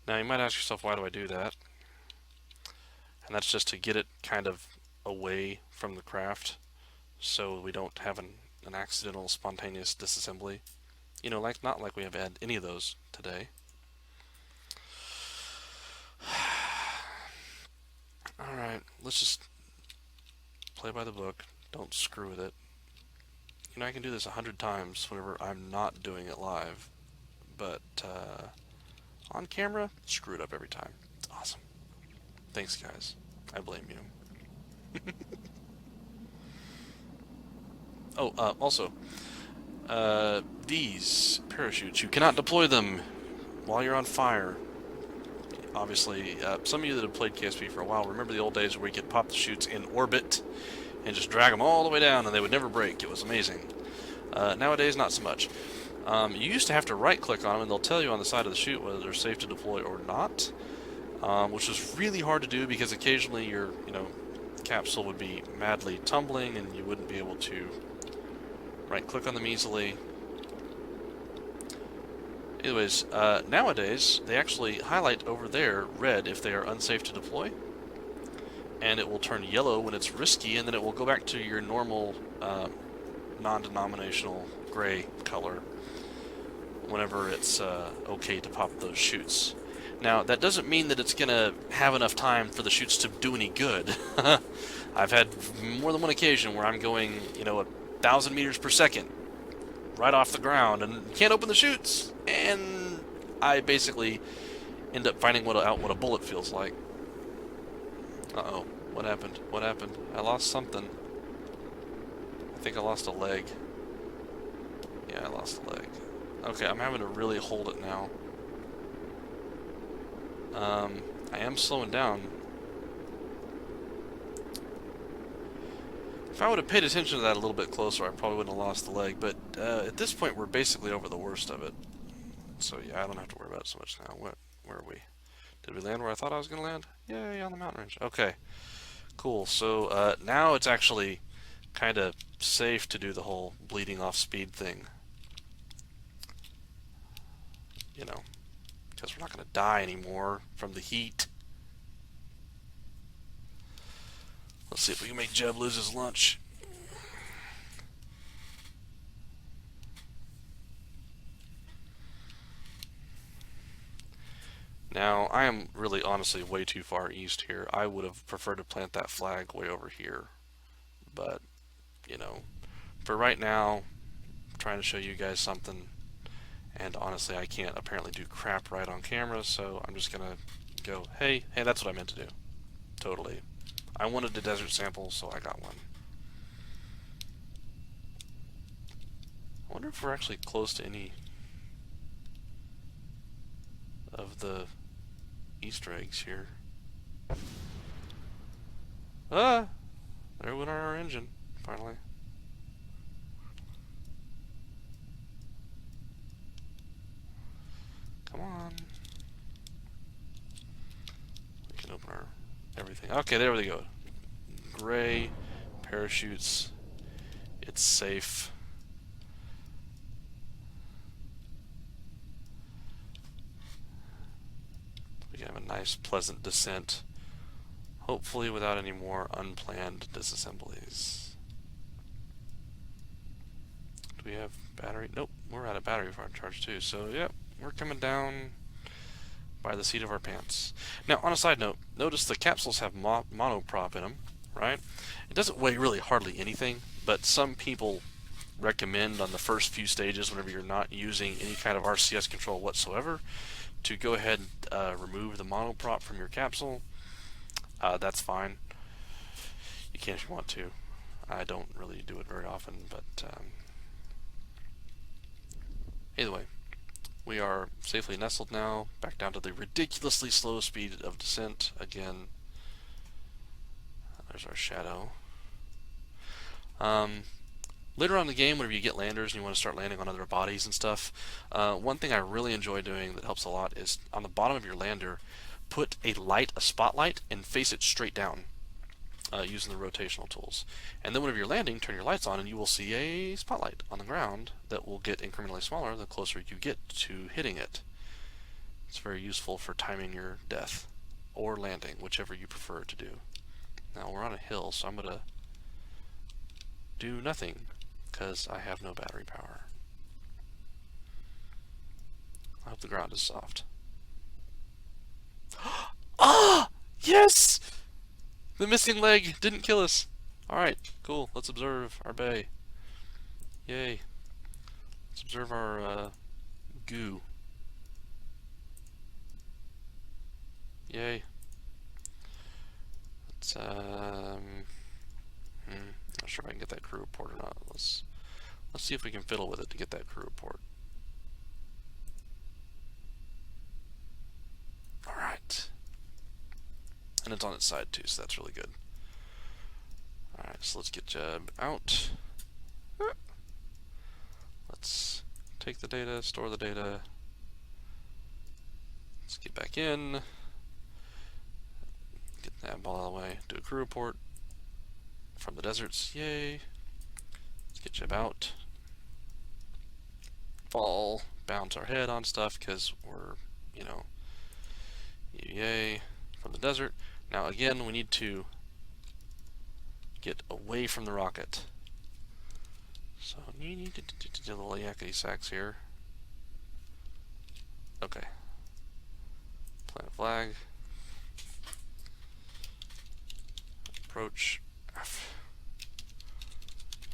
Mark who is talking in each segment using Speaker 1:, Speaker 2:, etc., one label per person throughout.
Speaker 1: Now you might ask yourself, why do I do that? And that's just to get it kind of away from the craft so we don't have an accidental spontaneous disassembly. You know, like not like we have had any of those today. Alright, let's just play by the book. Don't screw with it. You know, I can do this 100 times whenever I'm not doing it live, but on camera, screw it up every time. It's awesome. Thanks, guys. I blame you. Oh, also, these parachutes, you cannot deploy them while you're on fire. Obviously, some of you that have played KSP for a while remember the old days where we could pop the chutes in orbit and just drag them all the way down and they would never break. It was amazing. Nowadays, not so much. You used to have to right-click on them and they'll tell you on the side of the chute whether they're safe to deploy or not, which was really hard to do because occasionally your, capsule would be madly tumbling and you wouldn't be able to right-click on them easily. Anyways, nowadays, they actually highlight over there red if they are unsafe to deploy, and it will turn yellow when it's risky, and then it will go back to your normal non-denominational gray color whenever it's okay to pop those chutes. Now, that doesn't mean that it's going to have enough time for the chutes to do any good. I've had more than one occasion where I'm going, 1,000 meters per second right off the ground and can't open the chutes, and I basically end up finding out what a bullet feels like. Uh-oh. What happened? What happened? I lost something. I think I lost a leg. Yeah, I lost a leg. Okay, I'm having to really hold it now. I am slowing down. If I would have paid attention to that a little bit closer, I probably wouldn't have lost the leg, but at this point we're basically over the worst of it. So yeah, I don't have to worry about it so much now. Where are we? Did we land where I thought I was going to land? Yay, on the mountain range. Okay, cool. So now it's actually kind of safe to do the whole bleeding off speed thing. Because we're not going to die anymore from the heat. Let's see if we can make Jeb lose his lunch. Now, I am really honestly way too far east here. I would have preferred to plant that flag way over here. But, for right now, I'm trying to show you guys something. And honestly, I can't apparently do crap right on camera, so I'm just going to go, hey, that's what I meant to do. Totally. I wanted a desert sample, so I got one. I wonder if we're actually close to any of the Easter eggs here. Ah! There went our engine, finally. Come on. We can open our everything. Okay, there we go. Gray parachutes. It's safe. We have a nice, pleasant descent. Hopefully without any more unplanned disassemblies. Do we have battery? Nope, we're out of battery for our charge too. So, yep, we're coming down by the seat of our pants. Now, on a side note, notice the capsules have monoprop in them, right? It doesn't weigh really hardly anything, but some people recommend on the first few stages, whenever you're not using any kind of RCS control whatsoever, to go ahead and remove the monoprop from your capsule. That's fine. You can if you want to. I don't really do it very often, but either way, we are safely nestled now, back down to the ridiculously slow speed of descent. Again, there's our shadow. Later on in the game, whenever you get landers and you want to start landing on other bodies and stuff, one thing I really enjoy doing that helps a lot is on the bottom of your lander, put a spotlight, and face it straight down using the rotational tools. And then whenever you're landing, turn your lights on and you will see a spotlight on the ground that will get incrementally smaller the closer you get to hitting it. It's very useful for timing your death or landing, whichever you prefer to do. Now we're on a hill, so I'm going to do nothing because I have no battery power. I hope the ground is soft. Ah! Yes! The missing leg didn't kill us. Alright, cool. Let's observe our bay. Yay. Let's observe our goo. Yay. Let's, not sure if I can get that crew report or not. Let's see if we can fiddle with it to get that crew report. Alright. And it's on its side too, so that's really good. Alright, so let's get Jeb out. Let's take the data, store the data. Let's get back in. Get that ball out of the way. Do a crew report from the deserts. Yay. Let's get Jeb out. Fall. Bounce our head on stuff because we're, you know, yay. From the desert. Now again, we need to get away from the rocket. So you need to do a little yakety sax here. Okay. Plant flag. Approach.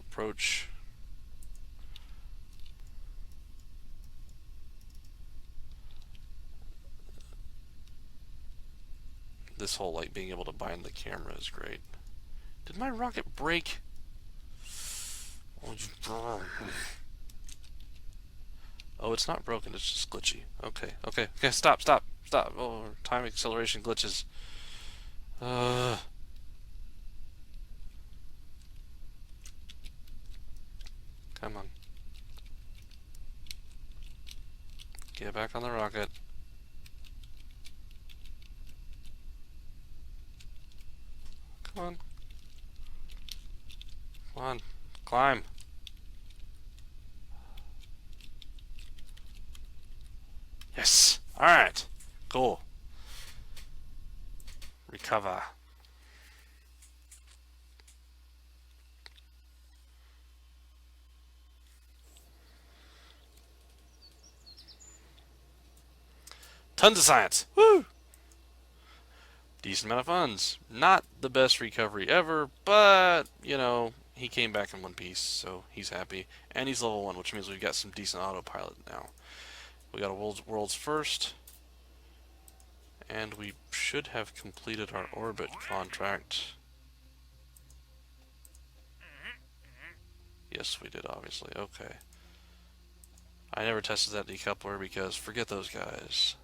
Speaker 1: Approach. This whole like being able to bind the camera is great. Did my rocket break? Oh, it's not broken, it's just glitchy. Okay, okay, okay, stop. Oh, time acceleration glitches. Come on. Get back on the rocket. Come on. Come on. Climb. Yes. Alright. Cool. Recover. Tons of science. Woo! Decent amount of funds. Not the best recovery ever, but, you know, he came back in one piece, so he's happy. And he's level 1, which means we've got some decent autopilot now. We got a world's first. And we should have completed our orbit contract. Yes, we did, obviously. Okay. I never tested that decoupler because forget those guys.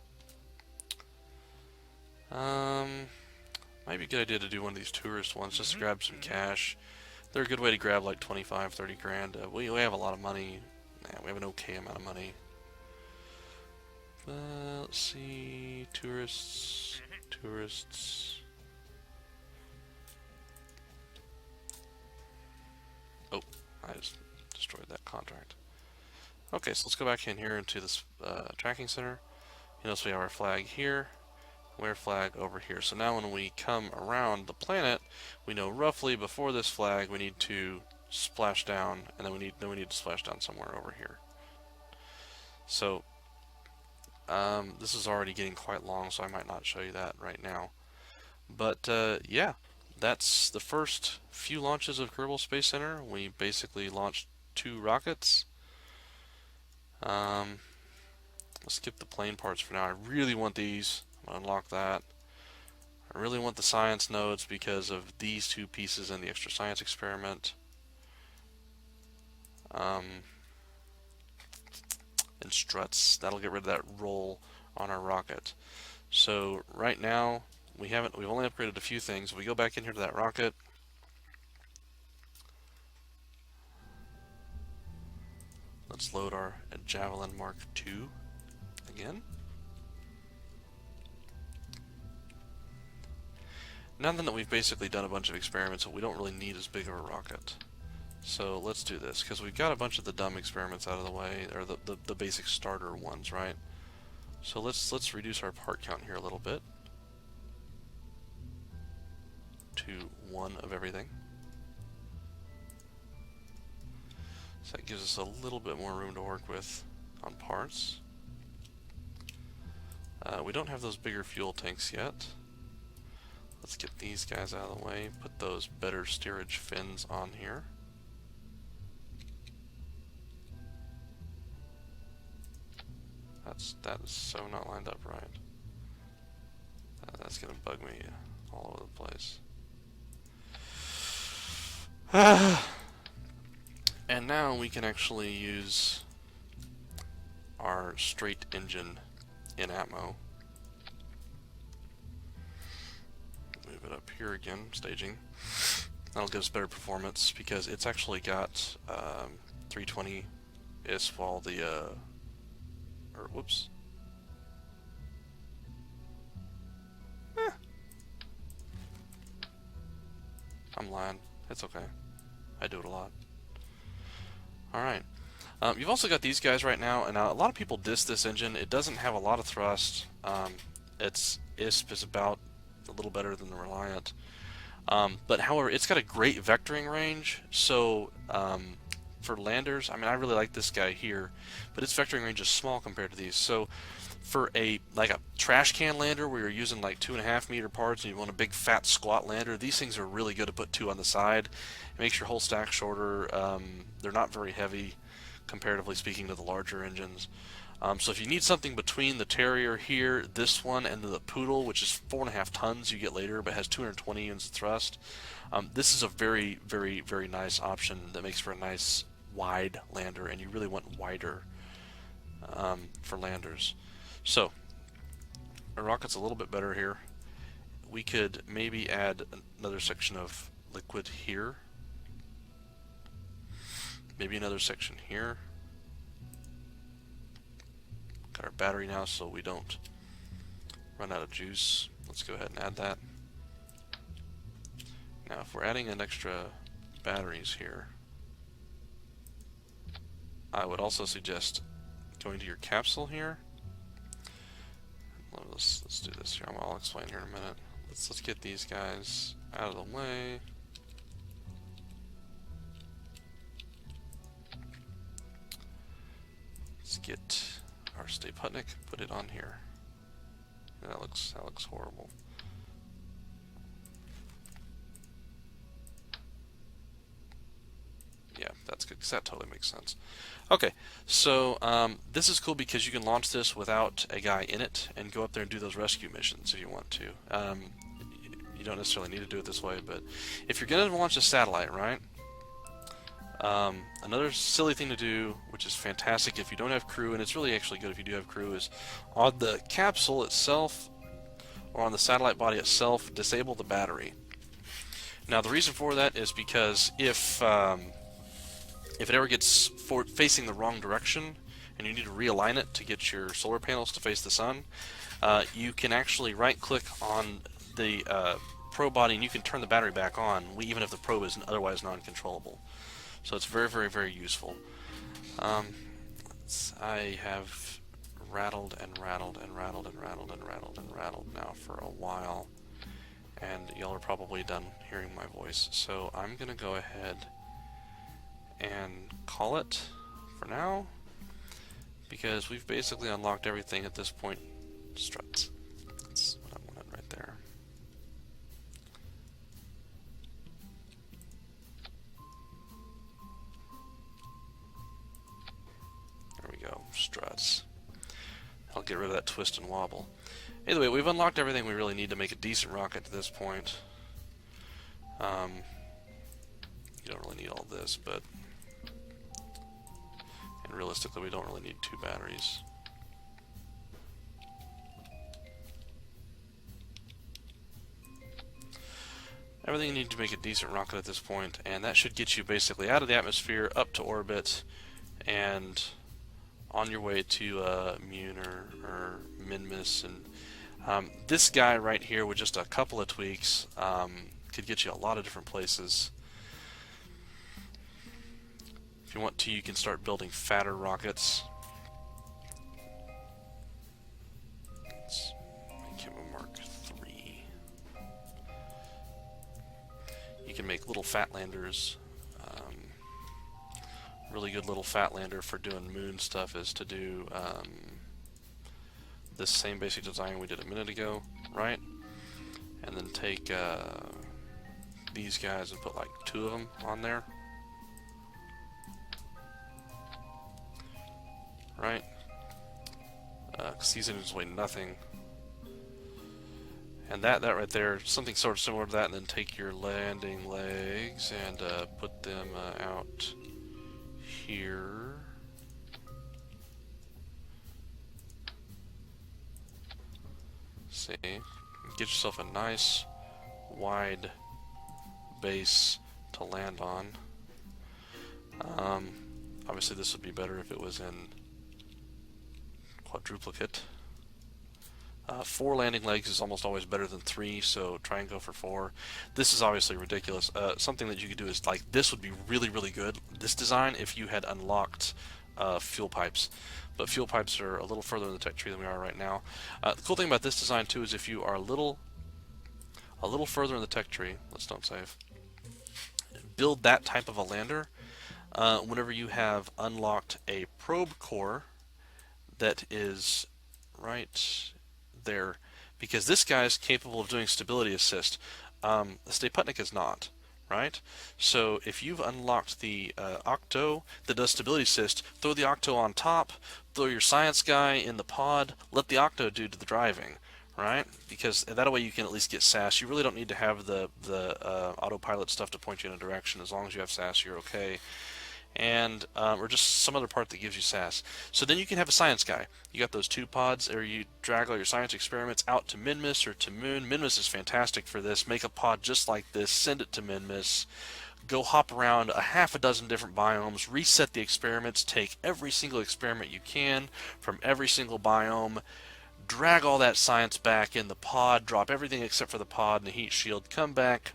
Speaker 1: Might be a good idea to do one of these tourist ones just to grab some cash. They're a good way to grab like 25, 30 grand. We have a lot of money. Yeah, we have an okay amount of money. Let's see, tourists. Oh, I just destroyed that contract. Okay, so let's go back in here into this tracking center. You notice we have our flag here. Where flag over here. So now when we come around the planet, we know roughly before this flag we need to splash down, and then we need to splash down somewhere over here. So this is already getting quite long, so I might not show you that right now. But yeah, that's the first few launches of Kerbal Space Center. We basically launched 2 rockets. Let's skip the plane parts for now. I really want these. Unlock that. I really want the science nodes because of these 2 pieces in the extra science experiment. And struts. That'll get rid of that roll on our rocket. So right now we've only upgraded a few things. If we go back in here to that rocket, let's load our Javelin Mark II again. Now that we've basically done a bunch of experiments, we don't really need as big of a rocket. So let's do this, because we've got a bunch of the dumb experiments out of the way, or the basic starter ones, right? So let's reduce our part count here a little bit to 1 of everything. So that gives us a little bit more room to work with on parts. We don't have those bigger fuel tanks yet. Let's get these guys out of the way, put those better steerage fins on here. That is so not lined up right. That's gonna bug me all over the place. And now we can actually use our straight engine in Atmo. Move it up here again, staging. That'll give us better performance because it's actually got 320 is while the or whoops. I'm lying. It's okay. I do it a lot. Alright. You've also got these guys right now, and a lot of people diss this engine. It doesn't have a lot of thrust. Its ISP is about a little better than the Reliant. But however, it's got a great vectoring range, so for landers, I mean, I really like this guy here, but its vectoring range is small compared to these. So for a trash can lander where you're using like 2.5 meter parts and you want a big fat squat lander, these things are really good to put 2 on the side. It makes your whole stack shorter. They're not very heavy, comparatively speaking, to the larger engines. So if you need something between the Terrier here, this one, and the Poodle, which is 4.5 tons you get later, but has 220 units of thrust, this is a very, very, very nice option that makes for a nice wide lander, and you really want wider for landers. So our rocket's a little bit better here. We could maybe add another section of liquid here, maybe another section here. Got our battery now so we don't run out of juice. Let's go ahead and add that. Now if we're adding an extra batteries here, I would also suggest going to your capsule here. Let's do this here. I'll explain here in a minute. Let's get these guys out of the way. Let's get our Stay-Putnik, put it on here. That looks horrible. Yeah, that's good, because that totally makes sense. Okay, so this is cool because you can launch this without a guy in it and go up there and do those rescue missions if you want to. You don't necessarily need to do it this way, but if you're going to launch a satellite, right? Another silly thing to do, which is fantastic if you don't have crew, and it's really actually good if you do have crew, is on the capsule itself or on the satellite body itself, disable the battery. Now the reason for that is because if it ever gets facing the wrong direction and you need to realign it to get your solar panels to face the sun, you can actually right-click on the probe body and you can turn the battery back on, even if the probe is otherwise non-controllable. So it's very, very, very useful. I have rattled and rattled and rattled and rattled and rattled and rattled now for a while, and y'all are probably done hearing my voice. So I'm going to go ahead and call it for now, because we've basically unlocked everything at this point. Struts. That's what I wanted right there. There we go. Struts. I'll get rid of that twist and wobble. Either way, we've unlocked everything we really need to make a decent rocket to this point. You don't really need all this, but and realistically, we don't really need 2 batteries. Everything you need to make a decent rocket at this point, and that should get you basically out of the atmosphere, up to orbit, and on your way to Mun or Minmus. And this guy right here, with just a couple of tweaks, could get you a lot of different places. If you want to, you can start building fatter rockets. Fatlanders. Really good little Fatlander for doing moon stuff is to do this same basic design we did a minute ago, right? And then take these guys and put like 2 of them on there, right? Because these engines weigh nothing. And that right there, something sort of similar to that, and then take your landing legs and put them out here. See, get yourself a nice wide base to land on. Obviously this would be better if it was in quadruplicate. 4 landing legs is almost always better than 3, so try and go for 4. This is obviously ridiculous. Something that you could do is, like, this would be really, really good, this design, if you had unlocked fuel pipes. But fuel pipes are a little further in the tech tree than we are right now. The cool thing about this design, too, is if you are a little further in the tech tree, let's don't save, build that type of a lander, whenever you have unlocked a probe core that is right there, because this guy is capable of doing stability assist. The Stayputnik is not, right? So if you've unlocked the Octo that does stability assist, throw the Octo on top, throw your science guy in the pod, let the Octo do the driving, right? Because that way you can at least get SAS. You really don't need to have the autopilot stuff to point you in a direction. As long as you have SAS, you're okay. And or just some other part that gives you SAS. So then you can have a science guy. You got those 2 pods, or you drag all your science experiments out to Minmus or to Moon. Minmus is fantastic for this. Make a pod just like this, send it to Minmus, go hop around a half a dozen different biomes, reset the experiments, take every single experiment you can from every single biome, drag all that science back in the pod, drop everything except for the pod and the heat shield, come back,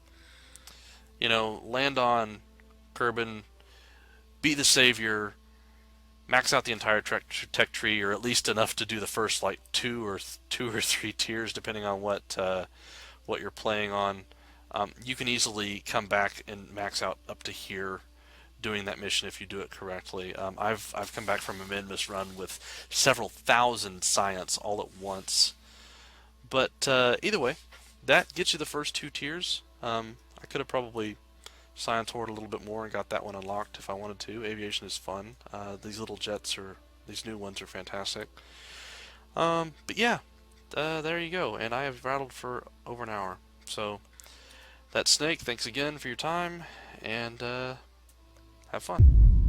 Speaker 1: land on Kerbin, be the savior, max out the entire tech tree, or at least enough to do the first like 2 or 3 tiers, depending on what you're playing on. You can easily come back and max out up to here, doing that mission if you do it correctly. I've come back from a Minmus run with several thousand science all at once. But either way, that gets you the first 2 tiers. I could have probably science horde a little bit more and got that one unlocked if I wanted to. Aviation is fun. These little jets these new ones are fantastic. But yeah, there you go. And I have rattled for over an hour. So that's Snake. Thanks again for your time, and have fun.